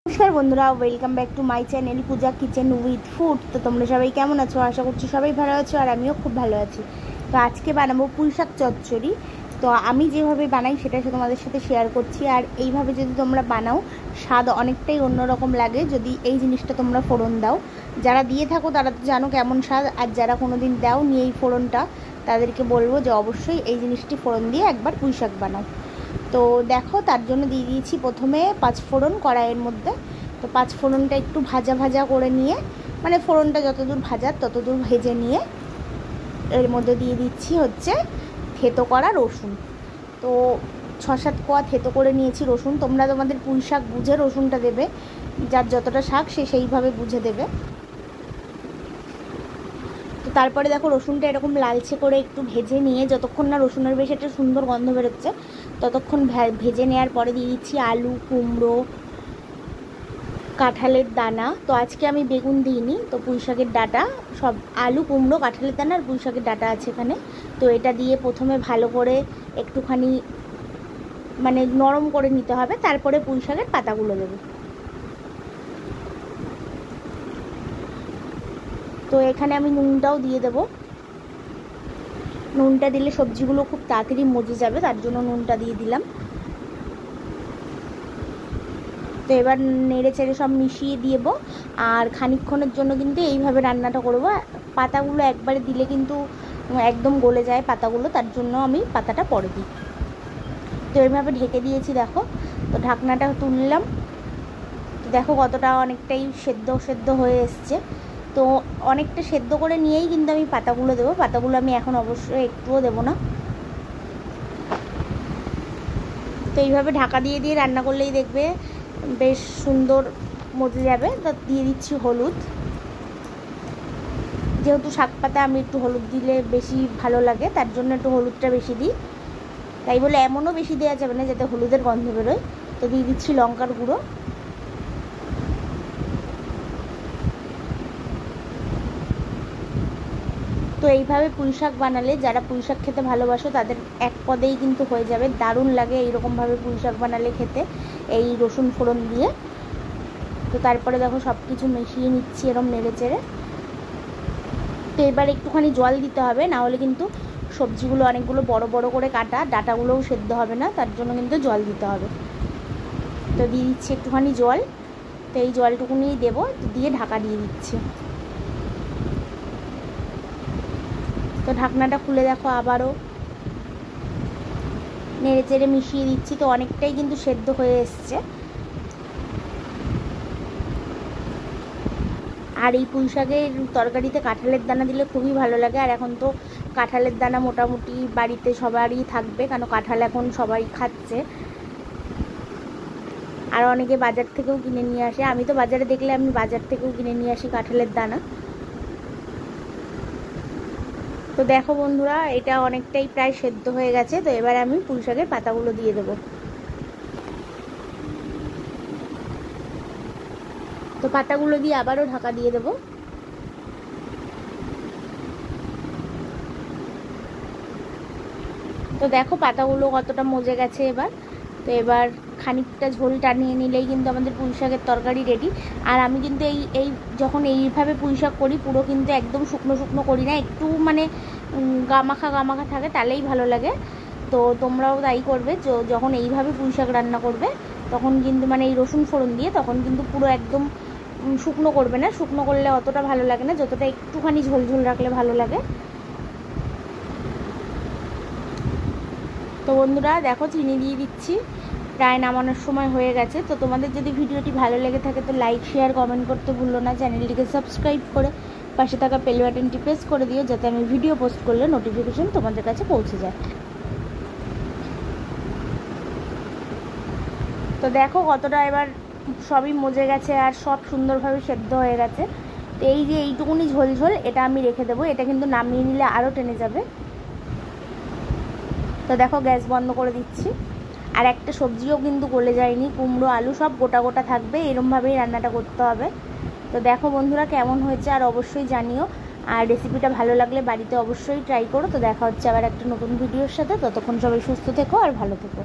নমস্কার বন্ধুরা, welcome back to my channel Puja kitchen with food. তো তোমরা সবাই কেমন আছো? আশা করছি সবাই ভালো আছো, আর আমিও খুব ভালো আছি। তো আজকে বানাবো পুঁই শাক চচ্চড়ি। তো আমি যেভাবে বানাই সেটা তোমাদের সাথে শেয়ার করছি। আর এইভাবে যদি তোমরা বানাও, স্বাদ অনেকটাই অন্যরকম লাগে যদি এই জিনিসটা তোমরা ফোড়ন দাও। যারা দিয়ে থাকো তারা তো জানো কেমন স্বাদ, আর যারা কোনো দিন দাও নিয়ে এই ফোড়নটা, তাদেরকে বলবো যে অবশ্যই এই জিনিসটি ফোড়ন দিয়ে একবার পুঁই শাক বানাও। তো দেখো, তার জন্য দিয়ে দিয়েছি প্রথমে 5 ফোড়ন কড়াইয়ের মধ্যে। তো 5 ফোড়নটা একটু ভাজা ভাজা করে নিয়ে, মানে ফোড়নটা যতদূর ভাজার ততদূর ভেজে নিয়ে এর মধ্যে দিয়ে দিচ্ছি হচ্ছে থেতো করা রসুন। তো 6-7 কোয়া থেতো করে নিয়েছি রসুন। তোমরা তোমাদের পুঁই শাক বুঝে রসুনটা দেবে, যার যতটা শাক সে সেইভাবে বুঝে দেবে। তো তারপরে দেখো, রসুনটা এরকম লালচে করে একটু ভেজে নিয়ে, যতক্ষণ না রসুনের বেশ একটা সুন্দর গন্ধ বেরোচ্ছে ততক্ষণ ভেজে নেওয়ার পরে দিয়ে দিচ্ছি আলু, কুমড়ো, কাঁঠালের দানা। তো আজকে আমি বেগুন দিইনি, তো পুঁই শাকের ডাঁটা সব, আলু, কুমড়ো, কাঁঠালের দানা আর পুঁই শাকের ডাঁটা আছে এখানে। তো এটা দিয়ে প্রথমে ভালো করে একটুখানি মানে নরম করে নিতে হবে, তারপরে পুঁই শাকের পাতাগুলো দেবো। তো এখানে আমি নুনটাও দিয়ে দেবো। নুনটা দিলে সবজিগুলো খুব তাড়াতাড়ি মজে যাবে, তার জন্য নুনটা দিয়ে দিলাম। তো এবার নেড়ে চেড়ে সব মিশিয়ে দিব, আর খানিকক্ষণের জন্য কিন্তু এইভাবে রান্নাটা করব। পাতাগুলো একবারে দিলে কিন্তু একদম গলে যায় পাতাগুলো, তার জন্য আমি পাতাটা পরে দিই। তো এইভাবে ঢেকে দিয়েছি দেখো। তো ঢাকনাটা তুললাম, তো দেখো কতটা অনেকটাই সেদ্ধ হয়ে এসছে। তো অনেকটা সেদ্ধ করে নিয়েই কিন্তু আমি পাতাগুলো দেবো। পাতাগুলো আমি এখন অবশ্যই একটুও দেবো না। তো এইভাবে ঢাকা দিয়ে দিয়ে রান্না করলেই দেখবে বেশ সুন্দর মজে যাবে। তো দিয়ে দিচ্ছি হলুদ, যেহেতু শাক পাতা আমি একটু হলুদ দিলে বেশি ভালো লাগে, তার জন্য একটু হলুদটা বেশি দিই। তাই বলে এমনও বেশি দেওয়া যাবে না যাতে হলুদের গন্ধ বেরোয়। তো দিয়ে দিচ্ছি লঙ্কার গুঁড়ো। তো এইভাবে পুঁই শাক বানালে, যারা পুঁই শাক খেতে ভালোবাসো তাদের এক পদেই কিন্তু হয়ে যাবে। দারুণ লাগে এইরকমভাবে পুঁই শাক বানালে খেতে, এই রসুন ফোড়ন দিয়ে। তো তারপরে দেখো সব কিছু মিশিয়ে নিচ্ছি এরম নেড়ে চেড়ে। তো এবার একটুখানি জল দিতে হবে, না হলে কিন্তু সবজিগুলো অনেকগুলো বড় বড় করে কাটা, ডাঁটাগুলোও সেদ্ধ হবে না, তার জন্য কিন্তু জল দিতে হবে। তো দিয়ে দিচ্ছি একটুখানি জল। তো এই জলটুকুনিই দেবো, দিয়ে ঢাকা দিয়ে দিচ্ছি। তো ঢাকনাটা খুলে দেখো আবারও নেড়ে চেড়ে মিশিয়ে দিচ্ছি। তো অনেকটাই কিন্তু সেদ্ধ হয়ে এসছে। আর এই পুঁই শাকের তরকারিতে কাঁঠালের দানা দিলে খুবই ভালো লাগে। আর এখন তো কাঁঠালের দানা মোটামুটি বাড়িতে সবারই থাকবে, কারণ কাঁঠাল এখন সবাই খাচ্ছে। আর অনেকে বাজার থেকেও কিনে নিয়ে আসে, আমি তো বাজারে দেখলে আমি বাজার থেকেও কিনে নিয়ে আসি কাঁঠালের দানা। তো দেখো বন্ধুরা, এটা অনেকটাই প্রায় সেদ্ধ হয়ে গেছে। তো এবার আমি পুঁই শাকের পাতাগুলো দিয়ে দেবো। তো পাতাগুলো দিয়ে আবারও ঢাকা দিয়ে দেবো। তো দেখো পাতাগুলো কতটা মজে গেছে এবার। তো এবার খানিকটা ঝোল টানিয়ে নিলেই কিন্তু আমাদের পুঁই শাকের তরকারি রেডি। আর আমি কিন্তু এই যখন এইভাবে পুঁই শাক করি, পুরো কিন্তু একদম শুকনো শুকনো করি না, একটু মানে গামাখা গামাখা থাকে, তাহলেই ভালো লাগে। তো তোমরাও তাই করবে, যখন এইভাবে পুঁই শাক রান্না করবে তখন কিন্তু মানে এই রসুন ফোড়ন দিয়ে, তখন কিন্তু পুরো একদম শুকনো করবে না। শুকনো করলে অতটা ভালো লাগে না, যতটা একটুখানি ঝোল ঝোল রাখলে ভালো লাগে। তো বন্ধুরা দেখো, চিনি দিয়ে দিচ্ছি, প্রায় নামানোর সময় হয়ে গেছে। তো তোমাদের যদি ভিডিওটি ভালো লেগে থাকে তো লাইক, শেয়ার, কমেন্ট করতে ভুলো না। চ্যানেলটিকে সাবস্ক্রাইব করে পাশে থাকা বেল বাটনটি প্রেস করে দিও, যাতে আমি ভিডিও পোস্ট করলে নোটিফিকেশন তোমাদের কাছে পৌঁছে যায়। তো দেখো কতটা এবার সবই মজে গেছে আর সব সুন্দরভাবে সেদ্ধ হয়ে গেছে। তো এই যে এইটুকুনি ঝোল ঝোল, এটা আমি রেখে দেবো, এটা কিন্তু নামিয়ে নিলে আরও টেনে যাবে। তো দেখো গ্যাস বন্ধ করে দিচ্ছি। আর একটা সবজিও কিন্তু গলে যায়নি, কুমড়ো, আলু সব গোটা গোটা থাকবে, এরমভাবেই রান্নাটা করতে হবে। তো দেখো বন্ধুরা কেমন হয়েছে আর অবশ্যই জানিও। আর রেসিপিটা ভালো লাগলে বাড়িতে অবশ্যই ট্রাই করো। তো দেখা হচ্ছে আবার একটা নতুন ভিডিওর সাথে। ততক্ষণ সবাই সুস্থ থেকো আর ভালো থেকো।